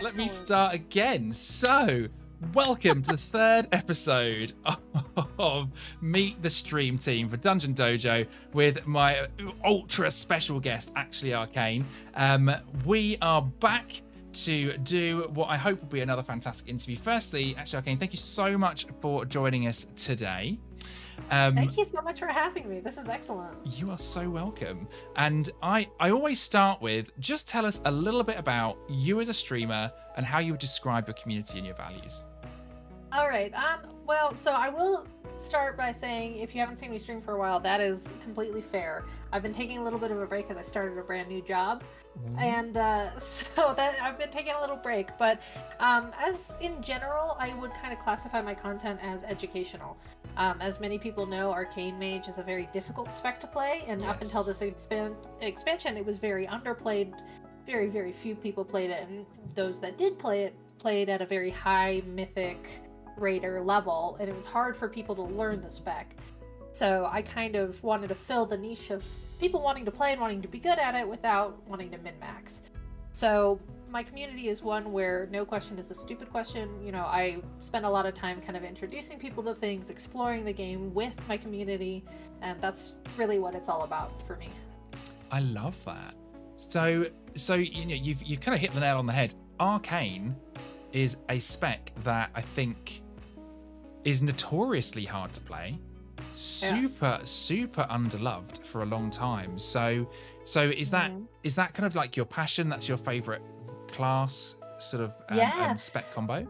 let me start again. So, welcome to the third episode of Meet the Stream Team for Dungeon Dojo with my ultra special guest, ActuallyArcane. We are back to do what I hope will be another fantastic interview. Firstly, ActuallyArcane, thank you so much for joining us today. Thank you so much for having me. This is excellent. You are so welcome. And I always start with, just tell us a little bit about you as a streamer and how you would describe your community and your values. All right. Well, so I will start by saying, if you haven't seen me stream for a while, that is completely fair. I've been taking a little bit of a break because I started a brand new job. And so that I've been taking a little break, but as in general, I would kind of classify my content as educational. As many people know, Arcane Mage is a very difficult spec to play, and up until this expansion, it was very underplayed. Very, very few people played it, and those that did play it played at a very high mythic raider level, and it was hard for people to learn the spec. So I kind of wanted to fill the niche of people wanting to play and wanting to be good at it without wanting to min-max. So my community is one where no question is a stupid question. You know, I spend a lot of time kind of introducing people to things, exploring the game with my community, and that's really what it's all about for me. I love that. So you know, you've kind of hit the nail on the head. Arcane is a spec that I think is notoriously hard to play. Super underloved for a long time. So is that kind of like your passion? That's your favorite class sort of and spec combo?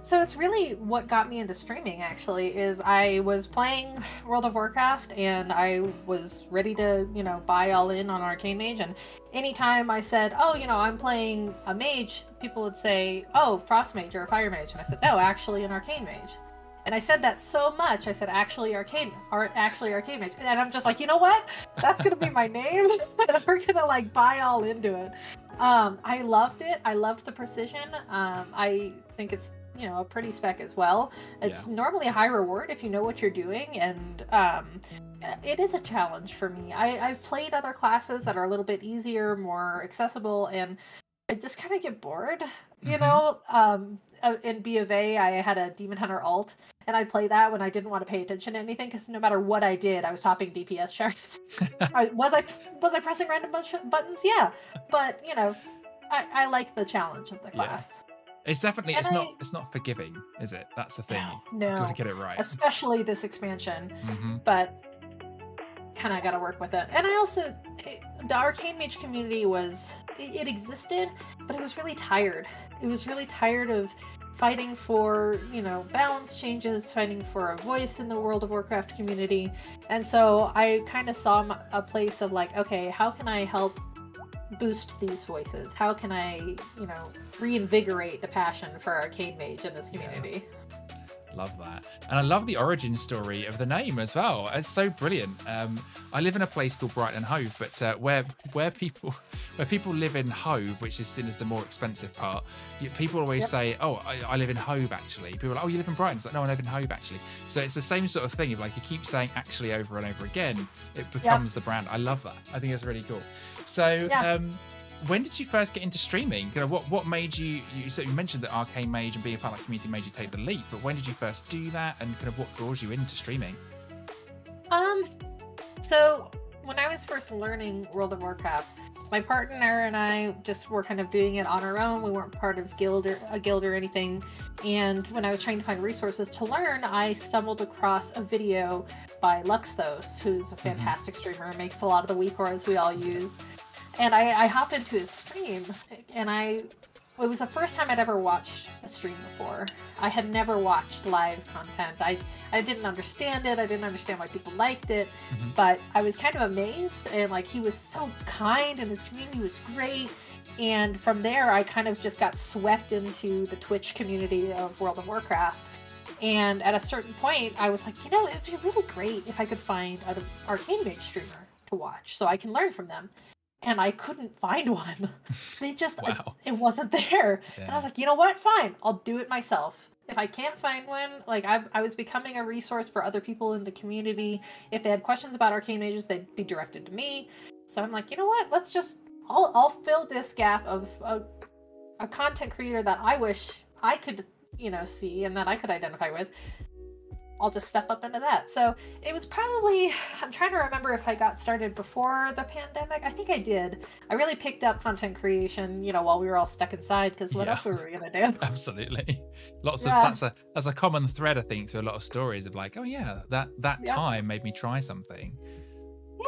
So it's really what got me into streaming, actually, is I was playing World of Warcraft and I was ready to, you know, buy all in on Arcane Mage, and anytime I said, oh, you know, I'm playing a mage, people would say, oh, Frost Mage or a Fire Mage, and I said, no, actually an Arcane Mage. And I said that so much, I said, actually Arcane Mage. And I'm just like, you know what? That's going to be my name. And we're going to like buy all into it. I loved it. I loved the precision. I think it's, you know, a pretty spec as well. It's normally a high reward if you know what you're doing. And it is a challenge for me. I've played other classes that are a little bit easier, more accessible, and I just kind of get bored, you know? In B of A, I had a Demon Hunter alt, and I'd play that when I didn't want to pay attention to anything, because no matter what I did, I was topping DPS charts. Was I pressing random buttons? Yeah, but you know, I like the challenge of the class. It's definitely it's not forgiving, is it? That's the thing. No, you've got to get it right. Especially this expansion, but kind of got to work with it. And I also, the Arcane Mage community it existed, but it was really tired. It was really tired of fighting for, you know, balance changes, fighting for a voice in the World of Warcraft community. And so I kind of saw a place of like, okay, how can I help boost these voices? How can I, you know, reinvigorate the passion for Arcane Mage in this community? Love that. And I love the origin story of the name as well. It's so brilliant. I live in a place called Brighton Hove, but where people live in Hove, which is seen as the more expensive part, people always say, oh, I live in Hove actually. People are like, oh, you live in Brighton? It's like, no, I live in Hove actually. So it's the same sort of thing of like, you keep saying actually over and over again, it becomes the brand. I love that. I think it's really cool. So when did you first get into streaming? You know, what made you mentioned that Arcane Mage and being a part of that community made you take the leap, but when did you first do that, and kind of what draws you into streaming? So when I was first learning World of Warcraft, my partner and I just were kind of doing it on our own. We weren't part of a guild or anything. And when I was trying to find resources to learn, I stumbled across a video by Luxthos, who's a fantastic streamer, makes a lot of the WeCores we all use. And I hopped into his stream, and it was the first time I'd ever watched a stream before. I had never watched live content. I didn't understand it. I didn't understand why people liked it, but I was kind of amazed, and like, he was so kind, and his community was great. And from there, I kind of just got swept into the Twitch community of World of Warcraft. And at a certain point, I was like, you know, it'd be really great if I could find an Arcane Mage streamer to watch so I can learn from them. And I couldn't find one. They just, it wasn't there. Yeah. And I was like, you know what? Fine. I'll do it myself. If I can't find one, like I was becoming a resource for other people in the community. If they had questions about Arcane Mages, they'd be directed to me. So I'm like, you know what? I'll fill this gap of a content creator that I wish I could, see and that I could identify with, I'll just step up into that. So it was probably, I'm trying to remember if I got started before the pandemic. I think I did. I really picked up content creation, while we were all stuck inside, because what else were we gonna do? Absolutely. Lots of that's a common thread, I think, through a lot of stories of like, oh yeah, that time made me try something.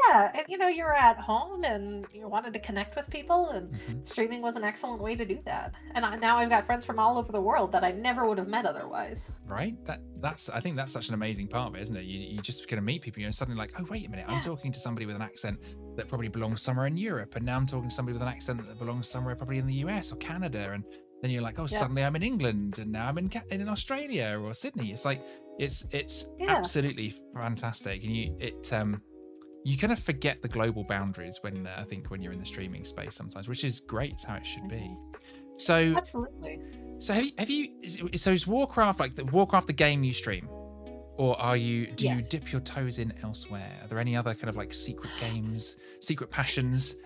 Yeah, and you were at home and you wanted to connect with people, and streaming was an excellent way to do that. And now I've got friends from all over the world that I never would have met otherwise. Right? I think that's such an amazing part of it, isn't it? You just gonna meet people, and suddenly like, oh wait a minute, I'm talking to somebody with an accent that probably belongs somewhere in Europe, and now I'm talking to somebody with an accent that belongs somewhere probably in the US or Canada, and then you're like, oh, suddenly I'm in England, and now I'm in Australia or Sydney. It's like it's absolutely fantastic, and you kind of forget the global boundaries when I think when you're in the streaming space sometimes, which is great. It's how it should be. So absolutely. So have you? So is Warcraft like Warcraft the game you stream, or do you dip your toes in elsewhere? Are there any other kind of like secret games, secret passions?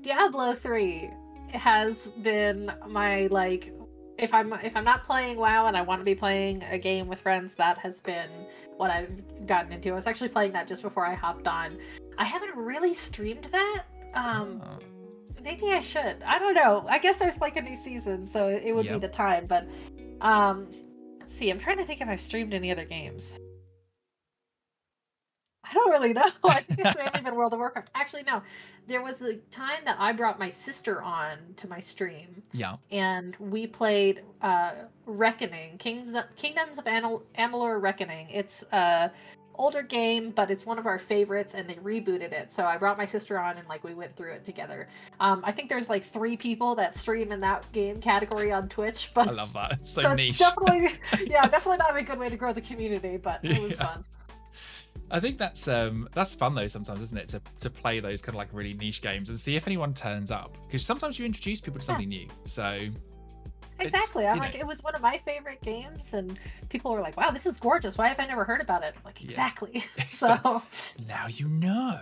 Diablo 3 has been my like. If I'm not playing WoW and I want to be playing a game with friends, that has been what I've gotten into. I was actually playing that just before I hopped on. I haven't really streamed that. Maybe I should. I don't know. I guess there's like a new season, so it would be the time. But let's see. I'm trying to think if I've streamed any other games. I don't really know. I think it's mainly been World of Warcraft. Actually, no. There was a time that I brought my sister on to my stream. Yeah. And we played Reckoning, Kingdoms of Amalur Reckoning. It's a older game, but it's one of our favorites, and they rebooted it. So I brought my sister on, and like we went through it together. I think there's like 3 people that stream in that game category on Twitch. But I love that. It's so niche. It's definitely not a good way to grow the community, but it was fun. I think that's fun though sometimes, isn't it, to play those kind of like really niche games and see if anyone turns up, because sometimes you introduce people to something new. So exactly, I'm like, it was one of my favorite games, and people were like, wow, this is gorgeous, why have I never heard about it? I'm like, exactly. So now you know.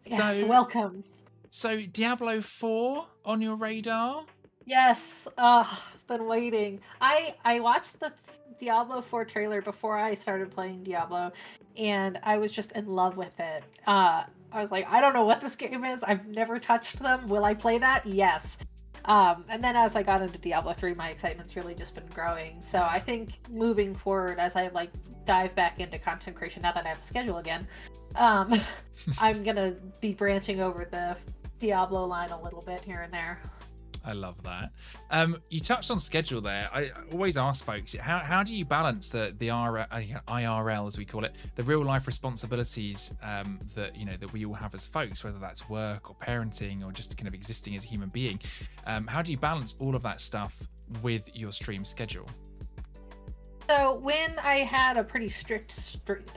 Yes, welcome. So Diablo 4 on your radar? Yes. I've been waiting. I watched the Diablo 4 trailer before I started playing Diablo, and I was just in love with it. I was like, I don't know what this game is. I've never touched them. Will I play that? Yes. And then as I got into Diablo 3, my excitement's really just been growing. So I think moving forward, as I like dive back into content creation, now that I have a schedule again, I'm gonna be branching over the Diablo line a little bit here and there. I love that. You touched on schedule there. I always ask folks, how do you balance the IRL, as we call it, the real life responsibilities that we all have as folks, whether that's work or parenting or just kind of existing as a human being? How do you balance all of that stuff with your stream schedule? So when I had a pretty strict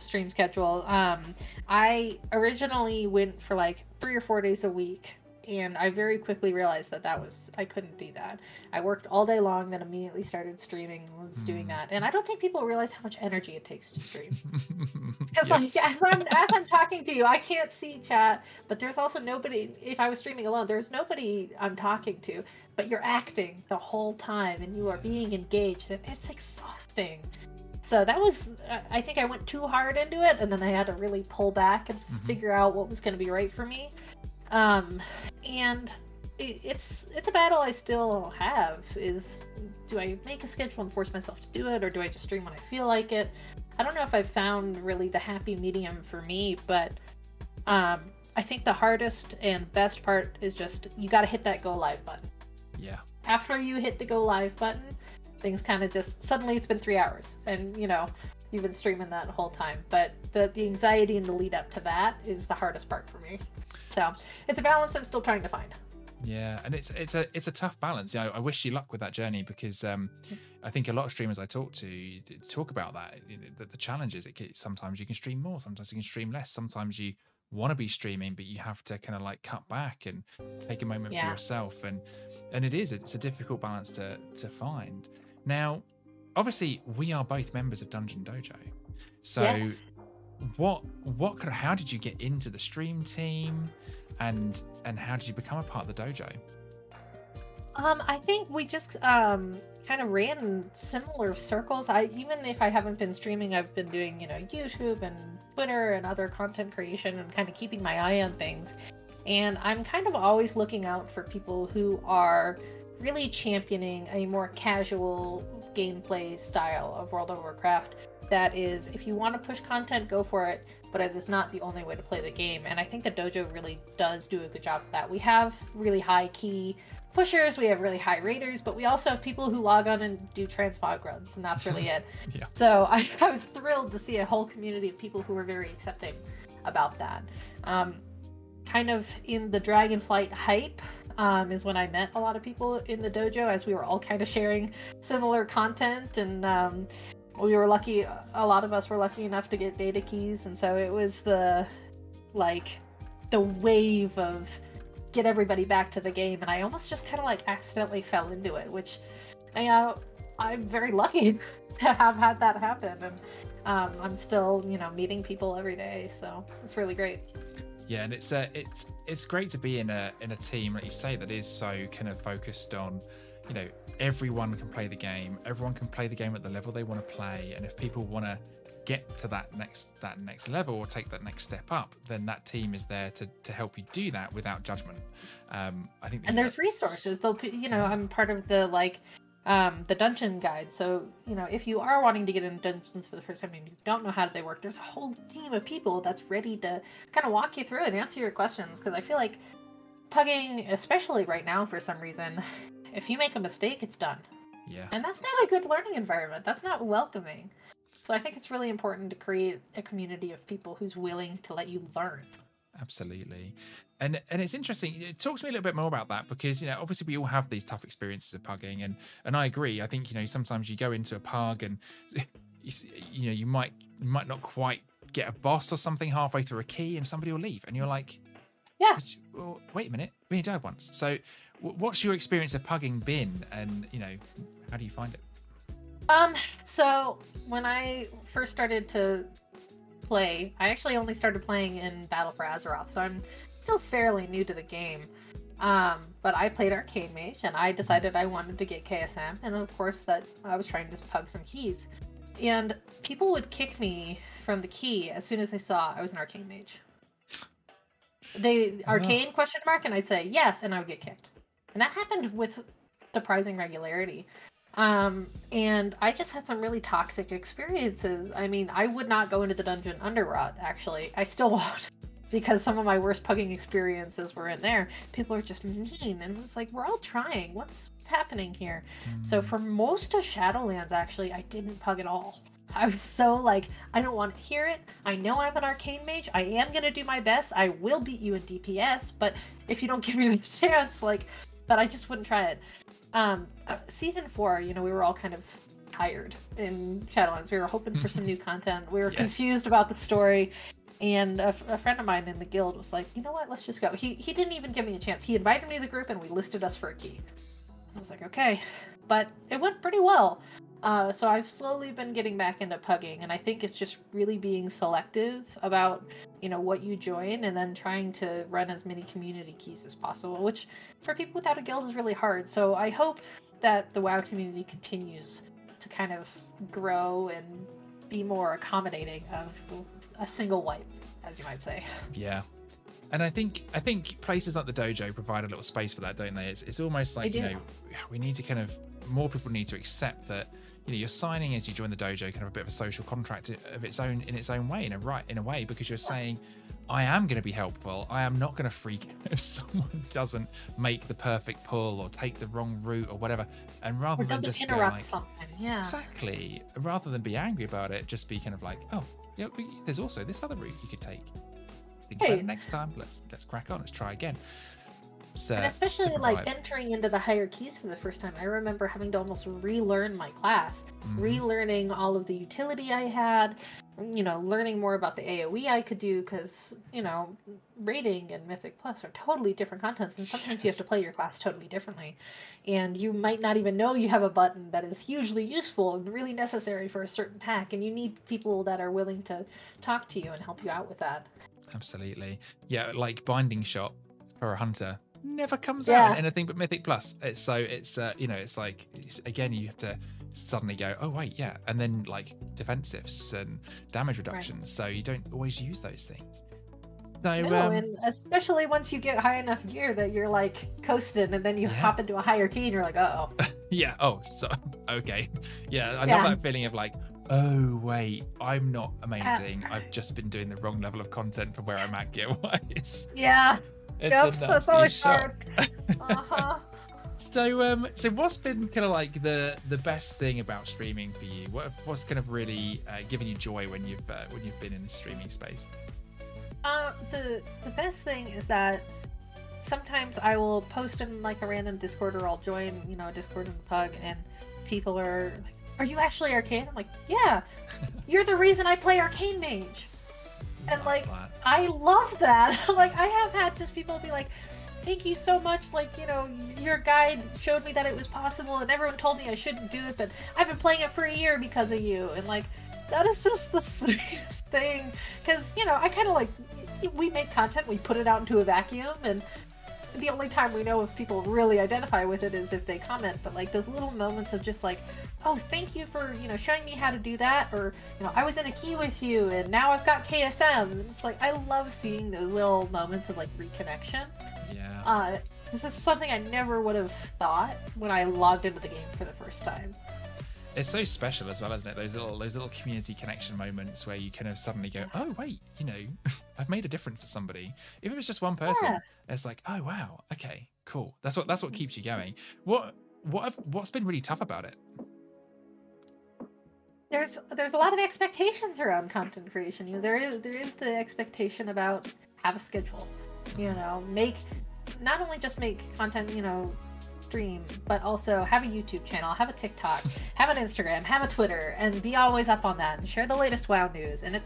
stream schedule, I originally went for like 3 or 4 days a week. And I very quickly realized that I couldn't do that. I worked all day long, then immediately started streaming and was doing that. And I don't think people realize how much energy it takes to stream. Because as I'm talking to you, I can't see chat, but there's also nobody. If I was streaming alone, there's nobody I'm talking to, but you're acting the whole time and you are being engaged, and it's exhausting. So that was, I think I went too hard into it, and then I had to really pull back and figure out what was going to be right for me. And it's a battle I still have, is do I make a schedule and force myself to do it, or do I just stream when I feel like it? I don't know if I've found really the happy medium for me, but I think the hardest and best part is just, you got to hit that go live button. Yeah. After you hit the go live button, things kind of just, suddenly it's been 3 hours, and you've been streaming that whole time. But the anxiety and the lead up to that is the hardest part for me. So it's a balance I'm still trying to find. Yeah, and it's a tough balance. I wish you luck with that journey, because I think a lot of streamers I talk to talk about that. The challenges. Sometimes you can stream more, sometimes you can stream less. Sometimes you want to be streaming, but you have to kind of like cut back and take a moment for yourself. And it's a difficult balance to find. Now, obviously, we are both members of Dungeon Dojo, so. Yes. How did you get into the stream team, and how did you become a part of the dojo? I think we just kind of ran in similar circles. Even if I haven't been streaming, I've been doing, YouTube and Twitter and other content creation and kind of keeping my eye on things. And I'm kind of always looking out for people who are really championing a more casual gameplay style of World of Warcraft. That is, if you want to push content, go for it, but it is not the only way to play the game. And I think the dojo really does do a good job of that. We have really high key pushers, we have really high raiders, but we also have people who log on and do transmog runs, and that's really it. Yeah. So I was thrilled to see a whole community of people who were very accepting about that. Kind of in the Dragonflight hype is when I met a lot of people in the dojo, as we were all kind of sharing similar content, and we were lucky, a lot of us were lucky enough to get beta keys, and so it was the wave of get everybody back to the game, and I almost just kind of accidentally fell into it, which I'm very lucky to have had that happen, and I'm still meeting people every day, so it's really great. Yeah, and it's great to be in a team, like you say, that is so kind of focused on, everyone can play the game, everyone can play the game at the level they want to play, and if people want to get to that next level or take that next step up, then that team is there to help you do that without judgment. I think, and there's resources. I'm part of the dungeon guide, so if you are wanting to get into dungeons for the first time and you don't know how they work, there's a whole team of people that's ready to kind of walk you through it and answer your questions, because I feel like pugging, especially right now for some reason, if you make a mistake, it's done. Yeah. And that's not a good learning environment. That's not welcoming. So I think it's really important to create a community of people who's willing to let you learn. Absolutely. And it's interesting. Talk to me a little bit more about that, because obviously we all have these tough experiences of pugging, and I agree. I think sometimes you go into a pug and you might not quite get a boss or something halfway through a key, and somebody will leave, and you're like, yeah, well, wait a minute, we only died once. So what's your experience of pugging been, and how do you find it? So when I first started to play, I actually only started playing in Battle for Azeroth, so I'm still fairly new to the game. But I played Arcane Mage, and I decided I wanted to get KSM, and of course that I was trying to pug some keys. And people would kick me from the key as soon as they saw I was an Arcane Mage. Arcane ? And I'd say yes, and I would get kicked. And that happened with surprising regularity. And I just had some really toxic experiences. I mean, I would not go into the dungeon under rot, actually. I still won't, because some of my worst pugging experiences were in there. People are just mean, and it was like, we're all trying. What's happening here? So for most of Shadowlands, actually, I didn't pug at all. I was so I don't want to hear it. I know I'm an Arcane Mage. I am going to do my best. I will beat you in DPS, but if you don't give me the chance, but I just wouldn't try it. Season 4, we were all kind of tired in Shadowlands. We were hoping for some new content. We were confused about the story, and a friend of mine in the guild was like, you know what, let's just go. He didn't even give me a chance. He invited me to the group, and we listed us for a key. I was like, okay, but it went pretty well. So I've slowly been getting back into pugging, and I think it's just really being selective about, what you join, and then trying to run as many community keys as possible, which for people without a guild is really hard. So I hope that the WoW community continues to kind of grow and be more accommodating of a single wipe, as you might say. Yeah. And I think places like the dojo provide a little space for that, don't they? It's almost like, we need to more people need to accept that, you're signing as you join the dojo kind of a bit of a social contract of its own, in its own way, in a way, because you're saying, I am going to be helpful. I am not going to freak out if someone doesn't make the perfect pull or take the wrong route or whatever. And rather than just interrupt something, exactly, rather than be angry about it, just be kind of like, oh, yeah, there's also this other route you could take. Think about it next time. Let's crack on. Let's try again. And especially entering into the higher keys for the first time, I remember having to almost relearn my class, relearning all of the utility I had, learning more about the AoE I could do, because raiding and Mythic Plus are totally different contents, and sometimes you have to play your class totally differently, and you might not even know you have a button that is hugely useful and really necessary for a certain pack, and you need people that are willing to talk to you and help you out with that. Absolutely. Yeah, like Binding Shot for a hunter never comes out in anything but Mythic Plus. It's you know, it's like, again, you have to suddenly go, oh wait, yeah, and then like defensives and damage reductions, so you don't always use those things. So, and especially once you get high enough gear that you're like coasting, and then you hop into a higher key and you're like, oh. Yeah. Oh, so okay. Yeah, I love that feeling of like, oh wait, I'm not amazing. I've just been doing the wrong level of content for where I'm at gear wise. Yeah. It's a that's always shock. Hard. So what's been kind of like the best thing about streaming for you? What's kind of really given you joy when you've been in the streaming space? The best thing is that sometimes I will post in like a random Discord, or I'll join, you know, a Discord in the Pug, and people are like, "Are you actually Arcane?" I'm like, "Yeah, you're the reason I play Arcane Mage," and like I love that. Like I have had just people be like, "Thank you so much. Like, you know, your guide showed me that it was possible, and everyone told me I shouldn't do it, but I've been playing it for a year because of you," and like. That is just the sweetest thing, because, you know, I kind of like, we make content, we put it out into a vacuum, and the only time we know if people really identify with it is if they comment, but like those little moments of just like, oh, thank you for, you know, showing me how to do that, or, you know, I was in a queue with you and now I've got KSM. It's like, I love seeing those little moments of like reconnection. Yeah. This is something I never would have thought when I logged into the game for the first time. It's so special as well, isn't it? Those little community connection moments where you kind of suddenly go, oh wait, you know, I've made a difference to somebody. If it was just one person, it's like, oh wow, okay, cool. That's what keeps you going. What's been really tough about it? There's a lot of expectations around content creation. You know, there is the expectation about have a schedule. You know, not only just make content, you know, stream, but also have a YouTube channel, have a TikTok, have an Instagram, have a Twitter, and be always up on that and share the latest WoW news. And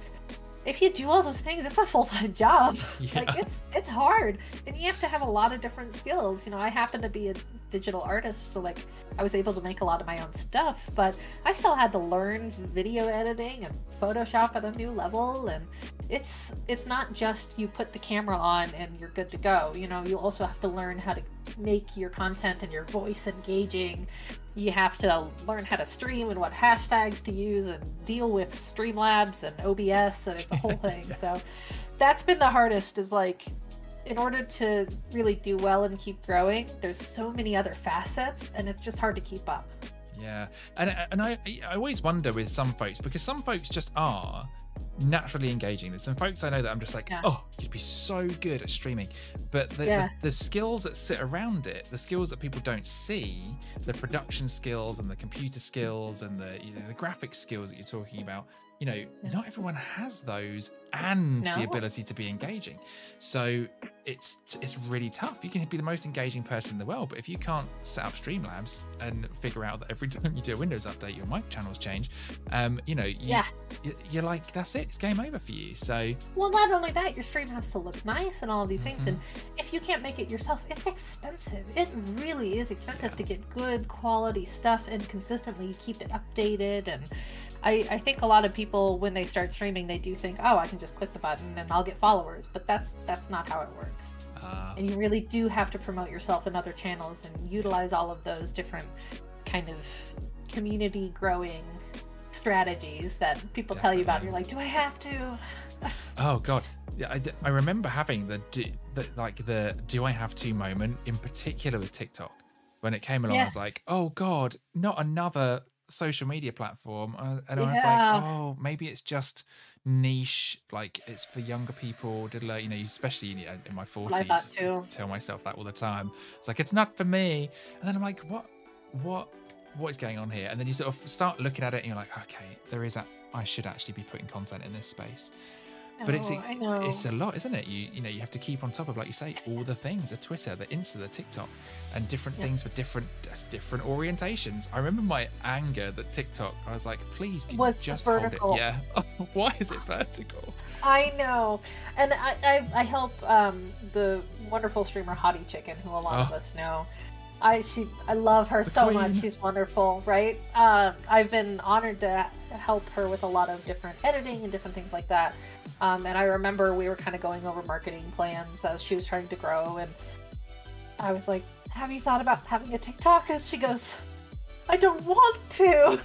if you do all those things, it's a full-time job. Yeah. Like it's hard, and you have to have a lot of different skills. You know, I happen to be a digital artist, so like I was able to make a lot of my own stuff, but I still had to learn video editing and Photoshop at a new level. And it's not just you put the camera on and you're good to go. You know, you also have to learn how to make your content and your voice engaging. You have to learn how to stream and what hashtags to use and deal with Streamlabs and OBS, and it's a whole thing. So that's been the hardest, is like, in order to really do well and keep growing, there's so many other facets, and it's just hard to keep up. Yeah, and I always wonder with some folks, because some folks just are naturally engaging. There's some folks I know that I'm just like, oh, you'd be so good at streaming, but the skills that sit around it, the skills that people don't see, the production skills and the computer skills and the graphics skills that you're talking about, you know, not everyone has those and the ability to be engaging. So it's really tough. You can be the most engaging person in the world, but if you can't set up Streamlabs and figure out that every time you do a Windows update, your mic channels change, you know, you're like, that's it. It's game over for you. So, well, not only that, your stream has to look nice and all of these things. And if you can't make it yourself, it's expensive. It really is expensive to get good quality stuff and consistently keep it updated. And I think a lot of people, when they start streaming, they do think, oh, I can just click the button and I'll get followers, but that's not how it works. And you really do have to promote yourself in other channels and utilize all of those different kind of community growing strategies that people tell you about. And you're like, do I have to? Oh God, yeah, I remember having the do I have to moment in particular with TikTok when it came along. I was like, oh God, not another social media platform. And I was like, oh, maybe it's just niche, like it's for younger people, you know, especially in my 40s. Tell myself that all the time. It's like, it's not for me. And then I'm like, what is going on here? And then you sort of start looking at it and you're like, okay, there is I should actually be putting content in this space. But it's a lot, isn't it? You know, you have to keep on top of, like you say, all the things, the Twitter, the Insta, the TikTok, and different things for different orientations. I remember my anger that TikTok, I was like, please, can you just hold it? Yeah. Why is it vertical? I know. And I help the wonderful streamer Hottie Chicken, who a lot of us know. I love her so much. She's wonderful, right? I've been honored to help her with a lot of different editing and different things like that. And I remember we were kind of going over marketing plans as she was trying to grow, and I was like, have you thought about having a TikTok? And she goes, I don't want to.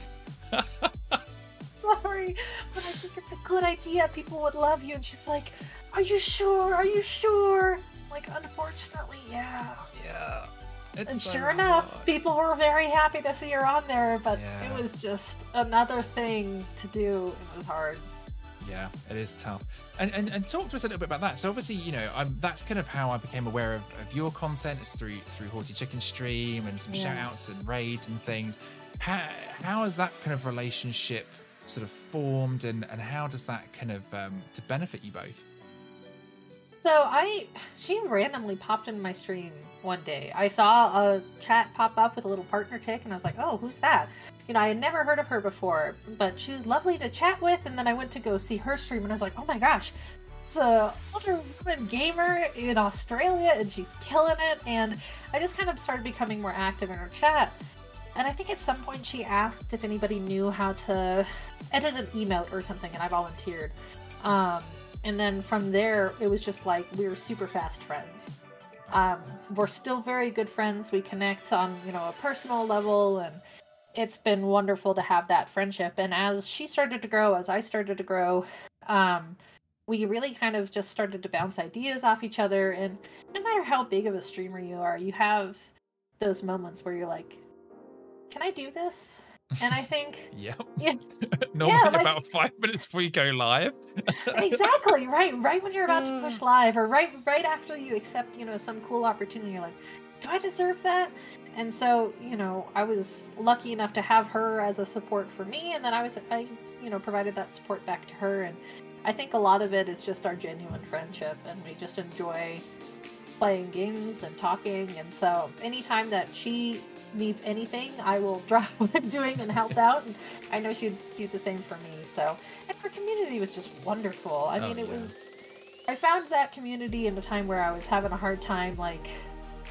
Sorry, but I think it's a good idea. People would love you. And she's like, are you sure? Are you sure? I'm like, unfortunately, yeah. Yeah. And sure enough, people were very happy to see her on there, but it was just another thing to do. It was hard. Yeah, it is tough. And talk to us a little bit about that. So obviously, you know, that's kind of how I became aware of your content. It's through Haughty Chicken Stream and some shout outs and raids and things. How has that kind of relationship sort of formed, and how does that kind of to benefit you both? So she randomly popped into my stream one day. I saw a chat pop up with a little partner tick, and I was like, oh, who's that? You know, I had never heard of her before, but she was lovely to chat with, and then I went to go see her stream, and I was like, oh my gosh, it's an older woman gamer in Australia, and she's killing it, and I just kind of started becoming more active in her chat. And I think at some point she asked if anybody knew how to edit an emote or something, and I volunteered. And then from there, it was just like, we were super fast friends. We're still very good friends. We connect on, you know, a personal level, and it's been wonderful to have that friendship. And as she started to grow, as I started to grow, we really kind of just started to bounce ideas off each other. And no matter how big of a streamer you are, you have those moments where you're like, can I do this? And I think, normally about 5 minutes before you go live. Exactly, right when you're about to push live, or right after you accept, you know, some cool opportunity, you're like, do I deserve that? And so, you know, I was lucky enough to have her as a support for me, and then I you know, provided that support back to her. And I think a lot of it is just our genuine friendship, and we just enjoy playing games and talking. And so anytime that she needs anything, I will drop what I'm doing and help out, and I know she'd do the same for me. So, and her community was just wonderful. I mean, I found that community in a time where I was having a hard time, like,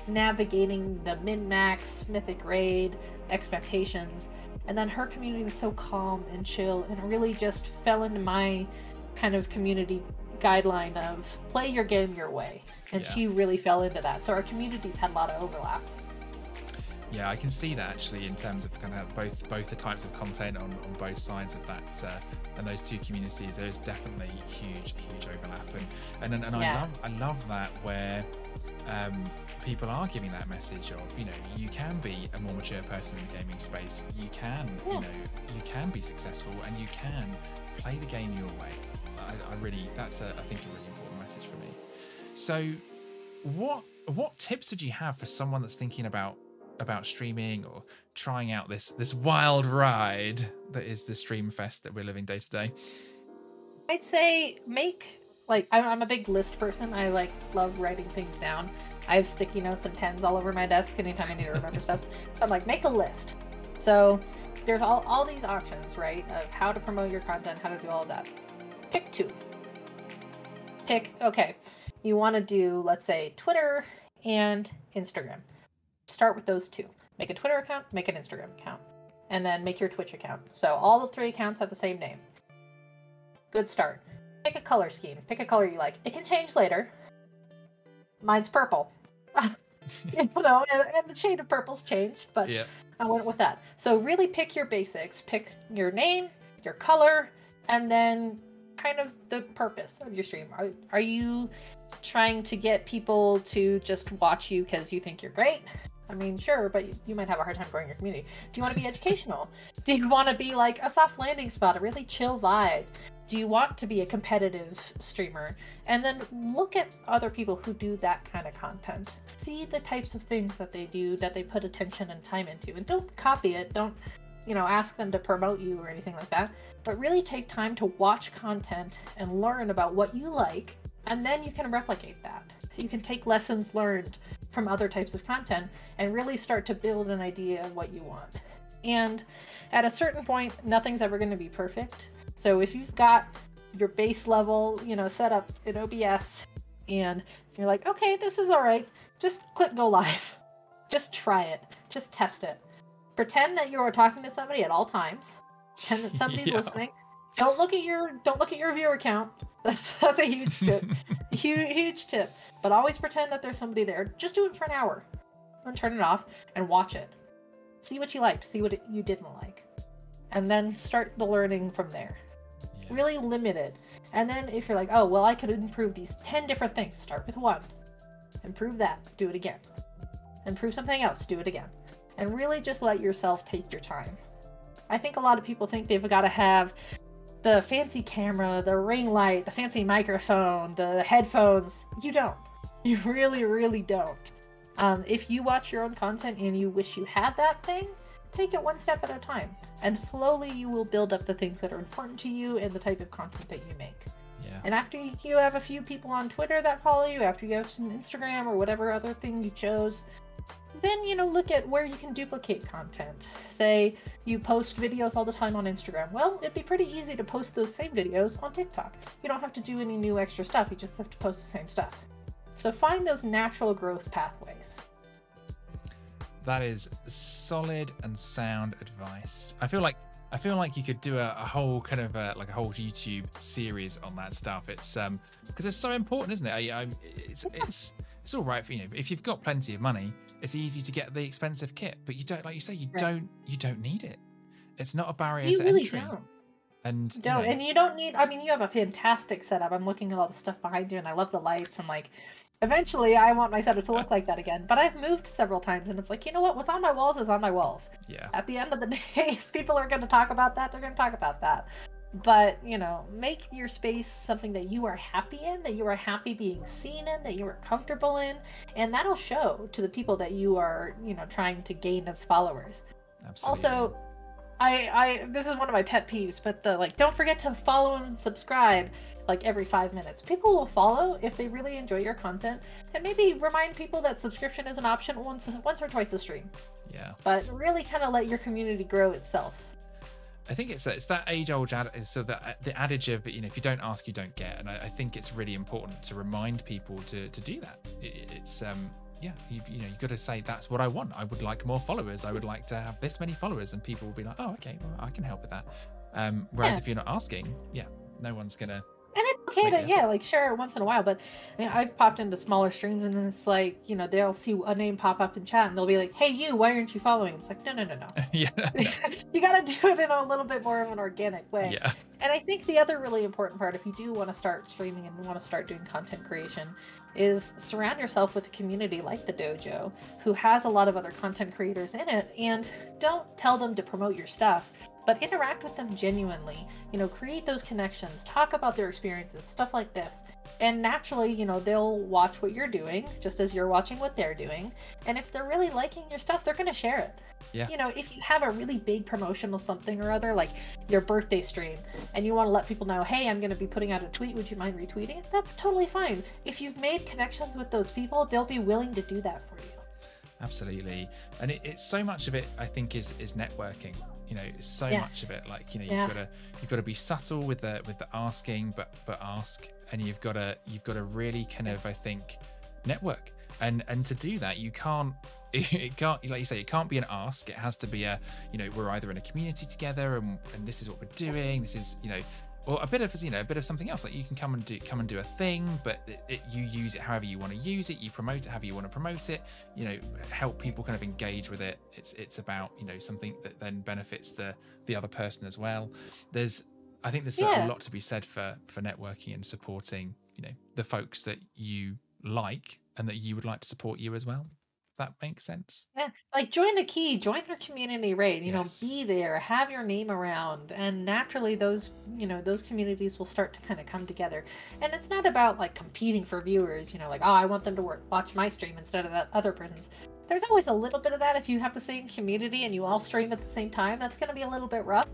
navigating the min-max mythic raid expectations, and then her community was so calm and chill, and really just fell into my kind of community guideline of play your game your way, and she really fell into that. So our communities had a lot of overlap. Yeah, I can see that actually in terms of kind of both the types of content on both sides of that, and those two communities. There's definitely huge overlap, and I love that where people are giving that message of, you know, you can be a more mature person in the gaming space. You can, you know, you can be successful, and you can play the game your way. That's I think a really important message for me. So, what tips would you have for someone that's thinking about streaming or trying out this wild ride that is the Stream Fest that we're living day to day? I'd say I'm a big list person. I love writing things down. I have sticky notes and pens all over my desk anytime I need to remember stuff. So I'm like, make a list. So there's all these options, right, of how to promote your content, how to do all of that. Pick two. Okay, you want to do, let's say, Twitter and Instagram. Start with those two. Make a Twitter account, make an Instagram account, and then make your Twitch account. So all the three accounts have the same name. Good start. Pick a color scheme. Pick a color you like. It can change later. Mine's purple. You know, and the shade of purple's changed, but I went with that. So really pick your basics. Pick your name, your color, and then kind of the purpose of your stream. Are you trying to get people to just watch you because you think you're great? I mean, sure, but you might have a hard time growing your community. Do you want to be educational? Do you want to be like a soft landing spot, a really chill vibe? Do you want to be a competitive streamer? And then look at other people who do that kind of content. See the types of things that they do, that they put attention and time into. And don't copy it. Don't, you know, ask them to promote you or anything like that. But really take time to watch content and learn about what you like. And then you can replicate that. You can take lessons learned from other types of content and really start to build an idea of what you want. And at a certain point, nothing's ever going to be perfect. So if you've got your base level, you know, set up in OBS and you're like, okay, this is all right, just click go live. Just try it. Just test it. Pretend that you are talking to somebody at all times. Pretend that somebody's listening. Don't look at your viewer count. That's a huge tip. Huge tip. But always pretend that there's somebody there. Just do it for an hour. and turn it off and watch it. See what you liked, see what you didn't like. And then start the learning from there. Yeah. Really limit it. And then if you're like, oh, well, I could improve these 10 different things. Start with 1. Improve that. Do it again. Improve something else. Do it again. And really just let yourself take your time. I think a lot of people think they've got to have the fancy camera, the ring light, the fancy microphone, the headphones. You don't. You really, really don't. If you watch your own content and you wish you had that thing, take it one step at a time. And slowly you will build up the things that are important to you and the type of content that you make. Yeah. And after you have a few people on Twitter that follow you, after you have some Instagram or whatever other thing you chose, then, look at where you can duplicate content. Say you post videos all the time on Instagram. Well, it'd be pretty easy to post those same videos on TikTok. You don't have to do any new extra stuff. You just have to post the same stuff. So find those natural growth pathways. That is solid and sound advice. I feel like you could do a whole kind of like a whole YouTube series on that stuff. It's because it's so important, isn't it? It's all right for if you've got plenty of money, it's easy to get the expensive kit, but you don't, like you say, you don't need it. It's not a barrier to entry. Don't. And you don't need. I mean, you have a fantastic setup. I'm looking at all the stuff behind you, and I love the lights. I'm like, eventually, I want my setup to look like that again. But I've moved several times, and it's like, you know what? What's on my walls is on my walls. Yeah. At the end of the day, if people are going to talk about that, they're going to talk about that. But make your space something that you are happy in, that you are happy being seen in, that you are comfortable in, and that'll show to the people that you are, trying to gain as followers. Absolutely. Also, I this is one of my pet peeves, but don't forget to follow and subscribe every 5 minutes. People will follow if they really enjoy your content, and maybe remind people that subscription is an option once or twice a stream. Yeah. But really kind of let your community grow itself. I think it's that age-old so that the adage of if you don't ask, you don't get, and I think it's really important to remind people to do that. It's you've got to say that's what I want. I would like more followers. I would like to have this many followers, and people will be like, oh, okay, well, I can help with that. Whereas if you're not asking, no one's gonna. And it's okay to share it once in a while, but I've popped into smaller streams and it's like, they'll see a name pop up in chat and they'll be like, hey, why aren't you following? It's like, no. Yeah. You got to do it in a little bit more of an organic way. Yeah. And I think the other really important part, if you do want to start streaming and want to start doing content creation, is surround yourself with a community like the dojo who has a lot of other content creators in it, and don't tell them to promote your stuff, but interact with them genuinely. Create those connections, talk about their experiences, stuff like this. And naturally, they'll watch what you're doing just as you're watching what they're doing. And if they're really liking your stuff, they're going to share it. Yeah. If you have a really big promotional something or other, like your birthday stream, and you want to let people know, hey, I'm going to be putting out a tweet, would you mind retweeting it? That's totally fine. If you've made connections with those people, they'll be willing to do that for you. Absolutely. And it's so much of it, I think, is networking. So much of it, you've got to be subtle with the asking, but ask, and you've got to really kind of, I think, network. And to do that, it can't, like you say, it can't be an ask. It has to be we're either in a community together, and this is what we're doing. This is, or a bit of something else. Like you can come and do a thing, but you use it however you want to use it. You promote it however you want to promote it. Help people kind of engage with it. It's about something that then benefits the other person as well. I think there's a lot to be said for networking and supporting the folks that you like and that you would like to support you as well. That makes sense. Yeah, join the key, join their community raid, Yes. be there, have your name around, and naturally those communities will start to kind of come together. And it's not about competing for viewers, I want them to watch my stream instead of that other person's. There's always a little bit of that. If you have the same community and you all stream at the same time, that's going to be a little bit rough.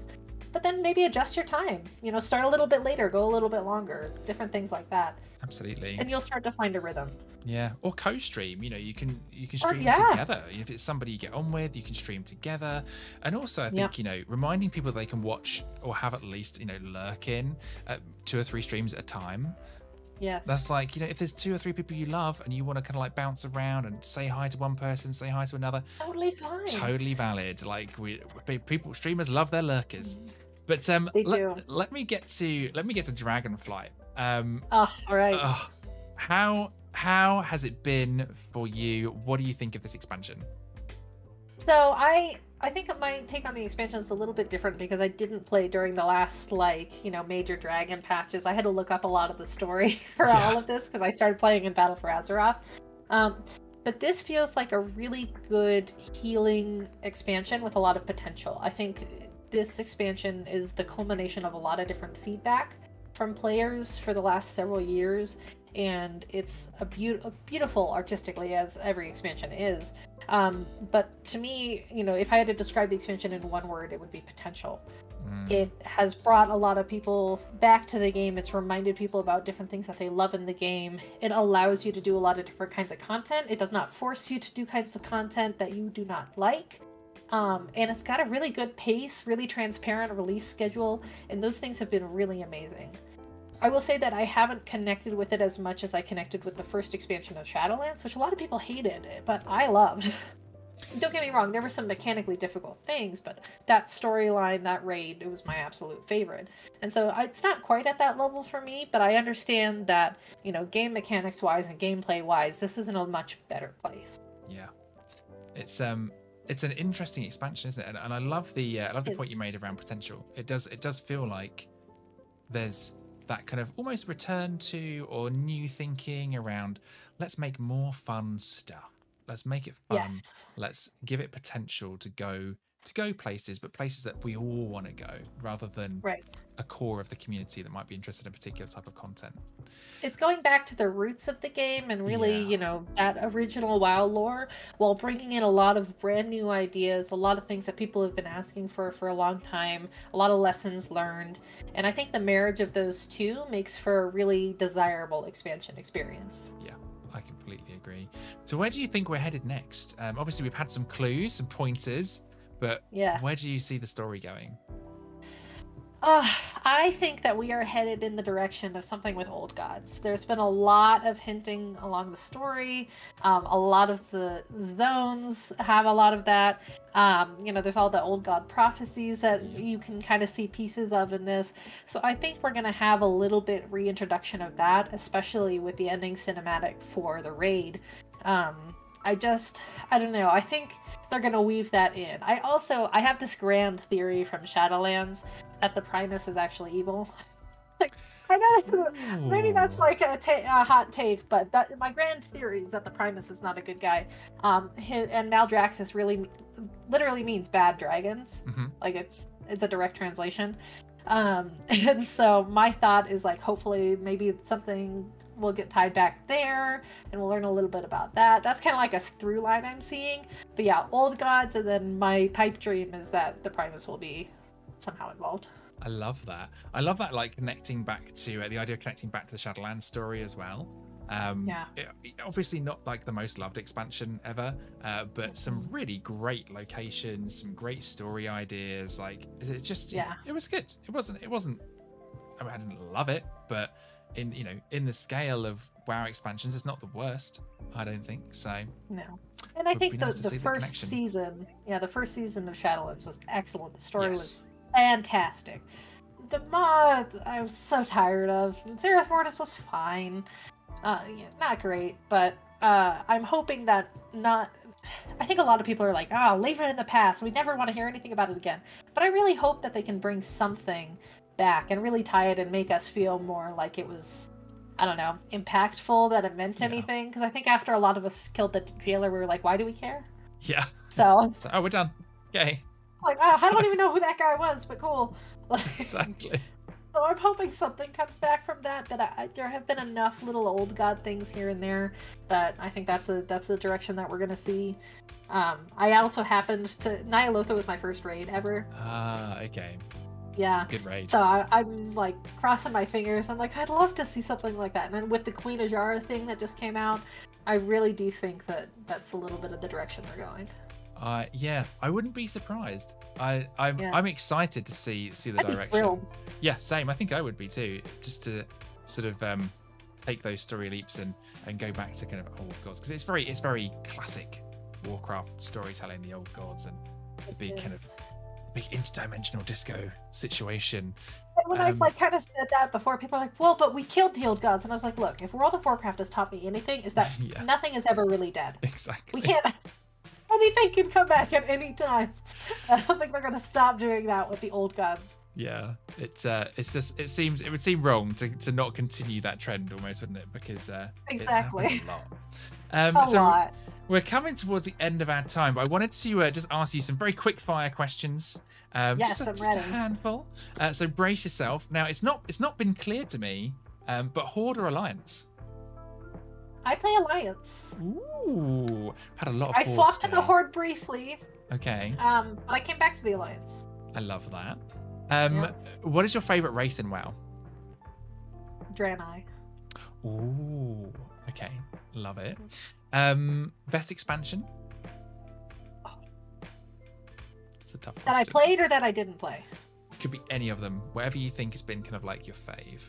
But then maybe adjust your time, start a little bit later, go a little bit longer, different things like that. Absolutely. And you'll start to find a rhythm. Yeah, or co-stream. You can stream together. If it's somebody you get on with, you can stream together. And also, I think reminding people they can watch or have at least lurk in 2 or 3 streams at a time. Yes. That's if there's 2 or 3 people you love and you want to kind of bounce around and say hi to one person, say hi to another. Totally fine. Totally valid. Streamers love their lurkers. But they do. Let me get to Dragonflight. All right. How how has it been for you? What do you think of this expansion? So I think my take on the expansion is a little bit different because I didn't play during the last major dragon patches. I had to look up a lot of the story for all of this because I started playing in Battle for Azeroth. But this feels like a really good healing expansion with a lot of potential. I think this expansion is the culmination of a lot of different feedback from players for the last several years, and it's a beautiful artistically, as every expansion is. But to me, if I had to describe the expansion in one word, it would be potential. It has brought a lot of people back to the game. It's reminded people about different things that they love in the game. It allows you to do a lot of different kinds of content. It does not force you to do kinds of content that you do not like. And it's got a really good pace, really transparent release schedule, and those things have been really amazing. I will say that I haven't connected with it as much as I connected with the first expansion of Shadowlands, which a lot of people hated, but I loved. Don't get me wrong, there were some mechanically difficult things, but that storyline, that raid, it was my absolute favorite. And so it's not quite at that level for me, but I understand that, game mechanics wise and gameplay wise, this is in a much better place. Yeah. It's an interesting expansion, isn't it? And I love the point you made around potential. It does feel like there's that kind of almost return to or new thinking around, let's make more fun stuff. Let's make it fun. Yes. Let's give it potential to go places, but places that we all want to go, rather than a core of the community that might be interested in a particular type of content. It's going back to the roots of the game and really, that original WoW lore, while bringing in a lot of brand new ideas, a lot of things that people have been asking for a long time, a lot of lessons learned. And I think the marriage of those two makes for a really desirable expansion experience. Yeah. I completely agree. So where do you think we're headed next? Obviously, we've had some clues, some pointers, but where do you see the story going? I think that we are headed in the direction of something with old gods. There's been a lot of hinting along the story. A lot of the zones have a lot of that. There's all the old god prophecies that you can kind of see pieces of in this. So I think we're going to have a little bit reintroduction of that, especially with the ending cinematic for the raid. I don't know. I think they're going to weave that in. I have this grand theory from Shadowlands that the Primus is actually evil. I know maybe that's like a hot take, but my grand theory is that the Primus is not a good guy. And Maldraxxus literally means bad dragons. Like it's a direct translation. And so my thought is like, hopefully maybe something will get tied back there and we'll learn a little bit about that. That's kind of like a through line I'm seeing. But yeah, old gods, and then my pipe dream is that the Primus will be somehow involved. I love that, like connecting back to the idea of connecting back to the Shadowlands story as well. Obviously not like the most loved expansion ever, but some really great locations, some great story ideas. Like it was good. It wasn't I mean, I didn't love it, but in the scale of WoW expansions, it's not the worst, I don't think so. No. And I think the first season of Shadowlands was excellent. The story was fantastic. The mods I was so tired of. Zereth Mortis was fine. Not great, but I'm hoping that I think a lot of people are like, leave it in the past. We never want to hear anything about it again. But I really hope that they can bring something back and really tie it and make us feel more like it was, I don't know, impactful, that it meant anything. Because I think after a lot of us killed the jailer, we were like, why do we care? Yeah. So we're done. Okay. It's like, I don't even know who that guy was, but cool. Exactly. So I'm hoping something comes back from that, but there have been enough little old god things here and there that I think that's the direction that we're gonna see. I also happened to Nyalotha was my first raid ever. Okay. Yeah. Good raid. So I'm like crossing my fingers. I'm like, I'd love to see something like that. And then with the Queen Ajara thing that just came out, I really do think that that's a little bit of the direction they're going. I wouldn't be surprised. I'm excited to see the direction. Thrilled. Yeah, same. I think I would be too. Just to sort of take those story leaps and go back to kind of old gods, because it's very classic Warcraft storytelling, the old gods and the big kind of big interdimensional disco situation. when I like kind of said that before, people are like, well, but we killed the old gods. And I was like, look, if World of Warcraft has taught me anything, is that nothing is ever really dead. Exactly. We can't... Anything can come back at any time. I don't think they're going to stop doing that with the old gods. Yeah, it's just it would seem wrong to not continue that trend almost, wouldn't it? Because exactly it's a lot. A lot. We're coming towards the end of our time, but I wanted to just ask you some very quick fire questions. Yes, just a handful. So brace yourself. Now it's not been clear to me, but Horde or Alliance? I play Alliance. Ooh, had a lot of. I swapped to the Horde briefly. Okay. But I came back to the Alliance. I love that. What is your favorite race in WoW? Draenei. Ooh, okay, love it. Best expansion? It's a tough question. That I played or that I didn't play? Could be any of them. Whatever you think has been kind of like your fave.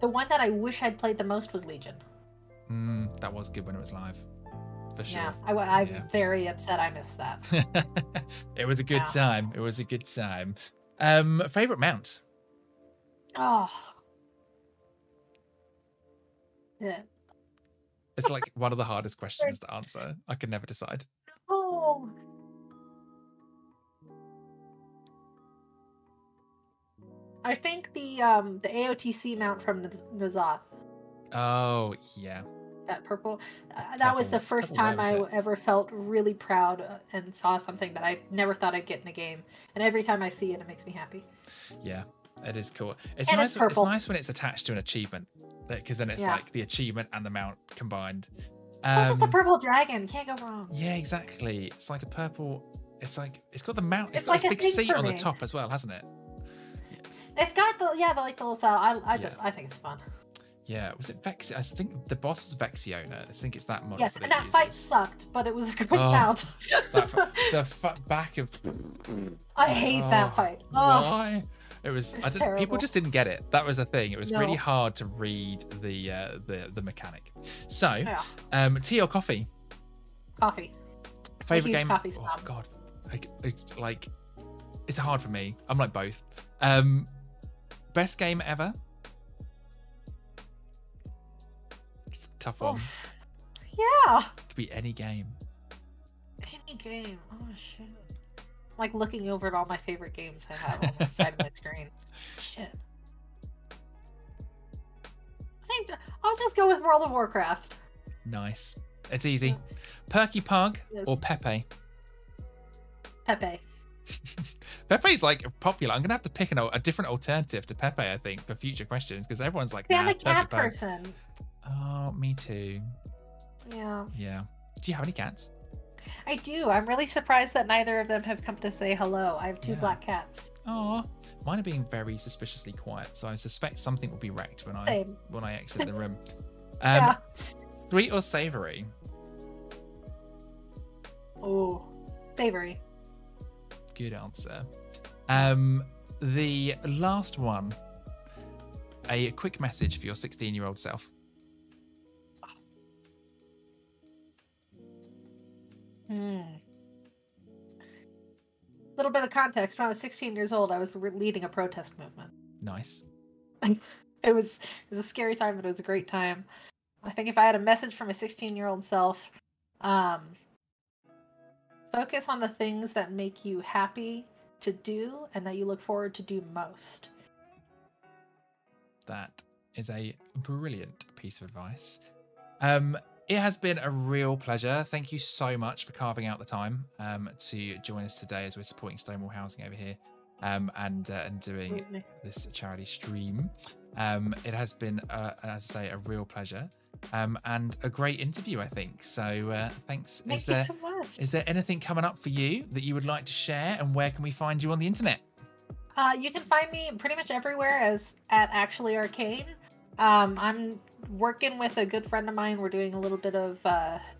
The one that I wish I'd played the most was Legion. That was good when it was live, for sure. Yeah, I'm very upset I missed that. It was a good time. It was a good time. Favorite mount? Oh. Yeah. It's like one of the hardest questions to answer. I can never decide. Oh. I think the AOTC mount from N'Zoth. Oh, yeah. That purple. That was the first time I ever felt really proud and saw something that I never thought I'd get in the game. And every time I see it, it makes me happy. Yeah, it is cool. It's nice. It's nice when it's attached to an achievement, because then it's like the achievement and the mount combined. Plus, it's a purple dragon. You can't go wrong. Yeah, exactly. It's like a purple. It's got the mount. It's got like a big seat on the top as well, hasn't it? Yeah. It's got the little style. I think it's fun. Yeah, was it Vex? I think the boss was Vexiona. I think it's that model. Yes, and that fight sucked, but it was a great mount. The back of. I hate that fight. Why? It was. People just didn't get it. That was the thing. It was really hard to read the mechanic. So, tea or coffee? Coffee. Favorite game? Coffee snob. Oh God, like it's hard for me. I'm like both. Best game ever? Tough one. Yeah. Could be any game. Any game. Oh shit. Like looking over at all my favorite games I have on the side of my screen. Shit. I think I'll just go with World of Warcraft. Nice. It's easy. Perky Pug or Pepe? Pepe. Pepe's like popular. I'm gonna have to pick a different alternative to Pepe, I think, for future questions, because everyone's like, I'm a cat person. Oh, me too. Yeah. Yeah. Do you have any cats? I do. I'm really surprised that neither of them have come to say hello. I have two black cats. Oh, mine are being very suspiciously quiet, so I suspect something will be wrecked when I exit the room. Sweet or savory? Oh, savory. Good answer. The last one. A quick message for your 16-year-old self. Little bit of context. When I was 16 years old, I was leading a protest movement. Nice. It was a scary time, but it was a great time. I think if I had a message from a 16-year-old self, focus on the things that make you happy to do and that you look forward to do most. That is a brilliant piece of advice. It has been a real pleasure. Thank you so much for carving out the time to join us today as we're supporting Stonewall Housing over here and doing this charity stream. It has been, as I say, a real pleasure and a great interview, I think. So thanks. Thank you so much. Is there anything coming up for you that you would like to share, and where can we find you on the internet? You can find me pretty much everywhere as at ActuallyArcane. I'm working with a good friend of mine. We're doing a little bit of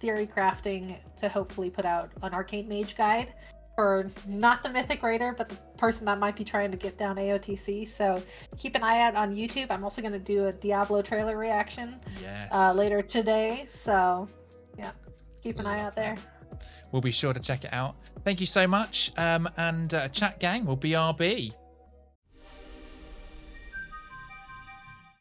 theory crafting to hopefully put out an Arcane Mage guide for not the Mythic Raider, but the person that might be trying to get down AOTC. So keep an eye out on YouTube. I'm also going to do a Diablo trailer reaction later today. So yeah, keep an eye out there. We'll be sure to check it out. Thank you so much. And chat gang will BRB.